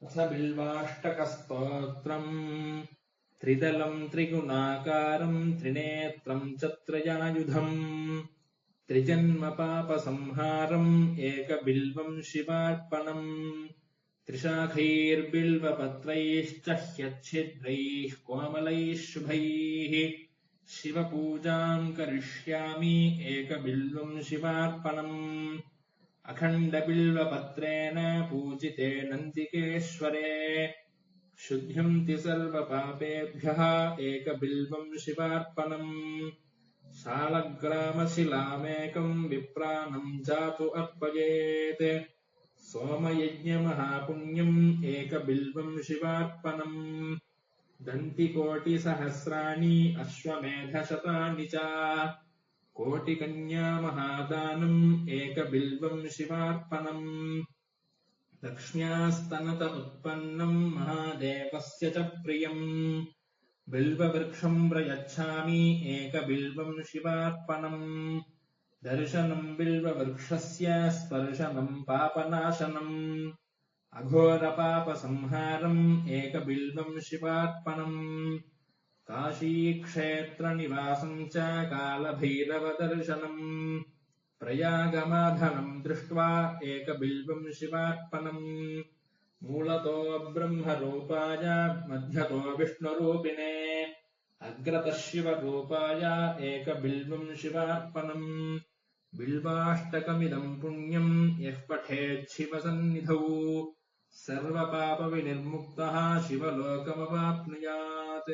अथ बिल्वाष्टकस्तोत्रम् त्रिदलम् त्रिगुणाकारम् त्रिनेत्रम् च त्रयायुधम् त्रिजन्मपापसंहारम् एकबिल्वम् शिवार्पणम् त्रिशाखैर्बिल्वपत्रैश्च ह्यच्छिद्रैः कोमलैः शुभैः शिवपूजाम् करिष्यामि एकबिल्वम् शिवार्पणम् अखण्डबिल्वपत्रेण पूजिते नन्दिकेश्वरे शुद्ध्यन्ति सर्वपापेभ्यः एकबिल्वम् शिवार्पणम् शालग्रामशिलामेकम् विप्राणम् जातु अर्पयेत् सोमयज्ञमहापुण्यम् एकबिल्वम् शिवार्पणम् दन्तिकोटिसहस्राणि अश्वमेधशतानि च कोटिकन्यामहादानम् एकबिल्वम् शिवार्पणम् लक्ष्म्यास्तनत उत्पन्नम् महादेवस्य च प्रियम् बिल्ववृक्षम् प्रयच्छामि एकबिल्वम् शिवार्पणम् दर्शनम् बिल्ववृक्षस्य स्पर्शनम् पापनाशनम् अघोरपापसंहारम् एकबिल्वम् शिवार्पणम् काशीक्षेत्रनिवासम् च कालभैरवदर्शनम् प्रयागमाधनम् दृष्ट्वा एकबिल्वम् शिवार्पणम् मूलतो ब्रह्मरूपाय मध्यतो विष्णुरूपिणे अग्रतः शिवरूपाय एकबिल्वम् शिवार्पणम् बिल्वाष्टकमिदम् पुण्यम् यः पठेच्छिवसन्निधौ सर्वपापविनिर्मुक्तः शिवलोकमवाप्नुयात्।